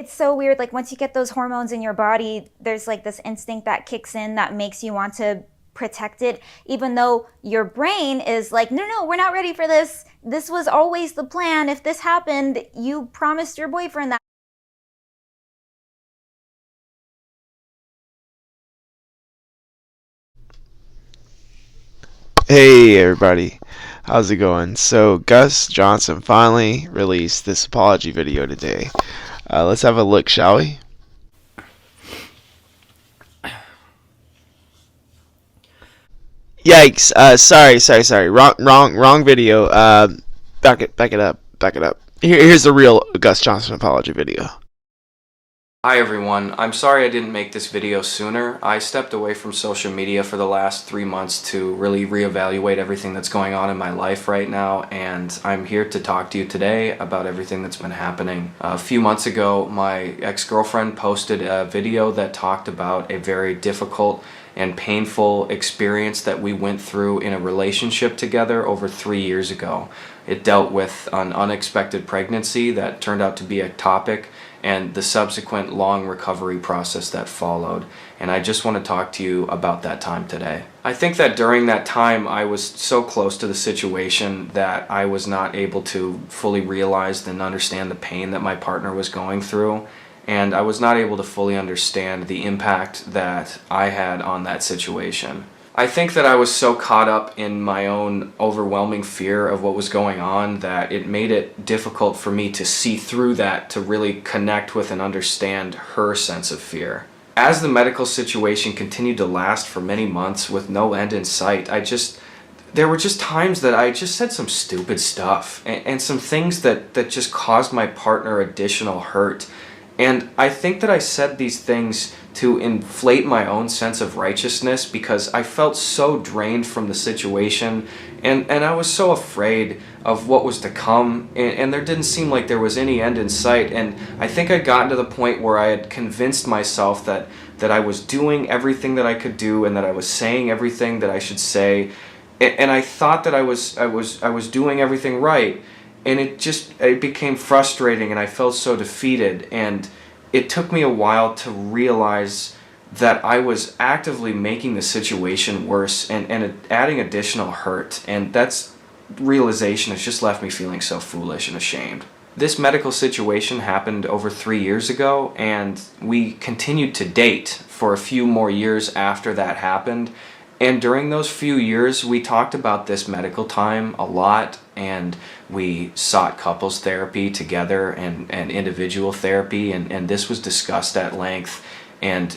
it's so weird. Like once you get those hormones in your body, there's like this instinct that kicks in that makes you want to protect it, even though your brain is like, no, no, we're not ready for this. This was always the plan. If this happened, you promised your boyfriend that. Hey everybody, how's it going? So Gus Johnson finally released this apology video today. Let's have a look, shall we? Yikes! Sorry. Wrong video. Back it up. Here's the real Gus Johnson apology video. Hi everyone, I'm sorry I didn't make this video sooner. I stepped away from social media for the last 3 months to really reevaluate everything that's going on in my life right now, and I'm here to talk to you today about everything that's been happening. A few months ago, my ex-girlfriend posted a video that talked about a very difficult and painful experience that we went through in a relationship together over 3 years ago. It dealt with an unexpected pregnancy that turned out to be ectopic and the subsequent long recovery process that followed. And I just want to talk to you about that time today. I think that during that time I was so close to the situation that I was not able to fully realize and understand the pain that my partner was going through. And I was not able to fully understand the impact that I had on that situation. I think that I was so caught up in my own overwhelming fear of what was going on that it made it difficult for me to see through that, to really connect with and understand her sense of fear. As the medical situation continued to last for many months with no end in sight, there were just times that I just said some stupid stuff and some things that just caused my partner additional hurt. And I think that I said these things to inflate my own sense of righteousness because I felt so drained from the situation and I was so afraid of what was to come, and there didn't seem like there was any end in sight. And I think I'd gotten to the point where I had convinced myself that I was doing everything that I could do and that I was saying everything that I should say, and I thought that I was doing everything right. And it became frustrating and I felt so defeated, and it took me a while to realize that I was actively making the situation worse and adding additional hurt, and that's realization has just left me feeling so foolish and ashamed. This medical situation happened over 3 years ago, and we continued to date for a few more years after that happened. And during those few years, we talked about this medical time a lot, and we sought couples therapy together and individual therapy, and this was discussed at length. And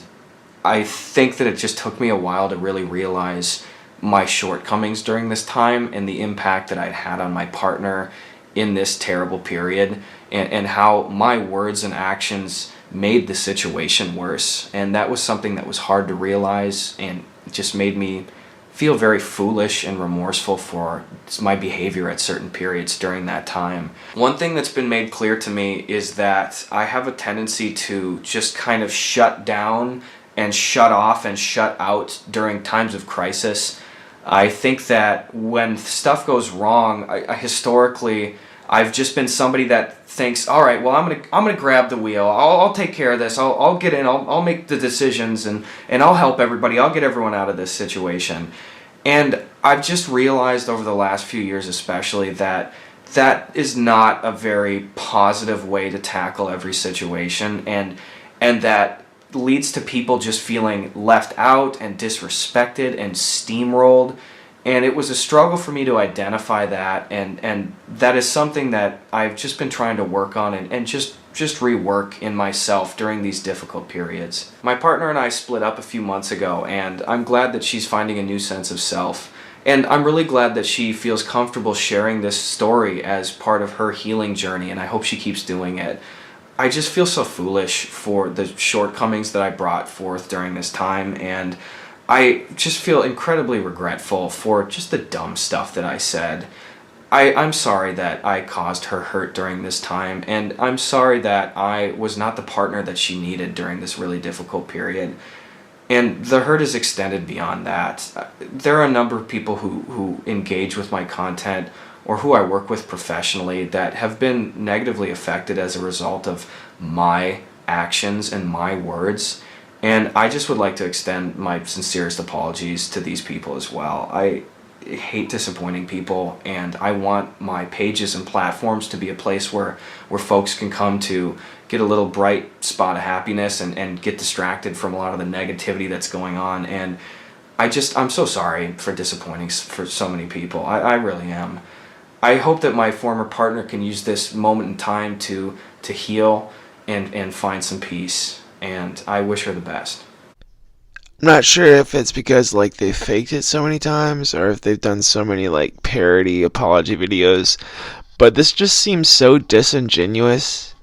I think that it just took me a while to really realize my shortcomings during this time and the impact that I'd had on my partner in this terrible period, and how my words and actions made the situation worse. And that was something that was hard to realize, and it just made me feel very foolish and remorseful for my behavior at certain periods during that time. One thing that's been made clear to me is that I have a tendency to just kind of shut down and shut off and shut out during times of crisis. I think that when stuff goes wrong, historically, I've just been somebody that thinks, all right, well, I'm gonna grab the wheel. I'll take care of this. I'll get in. I'll make the decisions, and I'll help everybody. I'll get everyone out of this situation. And I've just realized over the last few years, especially, that is not a very positive way to tackle every situation, and that leads to people just feeling left out and disrespected and steamrolled. And it was a struggle for me to identify that, and that is something that I've just been trying to work on and just rework in myself during these difficult periods. My partner and I split up a few months ago, and I'm glad that she's finding a new sense of self. And I'm really glad that she feels comfortable sharing this story as part of her healing journey, and I hope she keeps doing it. I just feel so foolish for the shortcomings that I brought forth during this time, and I just feel incredibly regretful for just the dumb stuff that I said. I'm sorry that I caused her hurt during this time, and I'm sorry that I was not the partner that she needed during this really difficult period. And the hurt is extended beyond that. There are a number of people who engage with my content or who I work with professionally that have been negatively affected as a result of my actions and my words. And I just would like to extend my sincerest apologies to these people as well. I hate disappointing people, and I want my pages and platforms to be a place where folks can come to get a little bright spot of happiness and get distracted from a lot of the negativity that's going on. And I'm so sorry for disappointing for so many people. I really am. I hope that my former partner can use this moment in time to heal and find some peace. And I wish her the best. I'm not sure if it's because like they faked it so many times or if they've done so many like parody apology videos, but this just seems so disingenuous.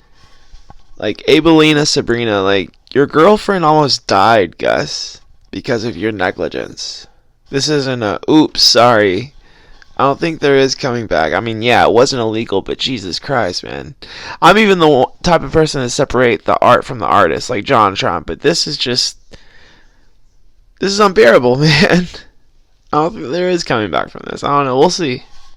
Like Abelina Sabrina, like your girlfriend almost died, Gus, because of your negligence. This isn't a oops, sorry. I don't think there is coming back. I mean, yeah, it wasn't illegal, but Jesus Christ, man. I'm even the type of person to separate the art from the artist, like John Trump, but this is unbearable, man. I don't think there is coming back from this. I don't know. We'll see.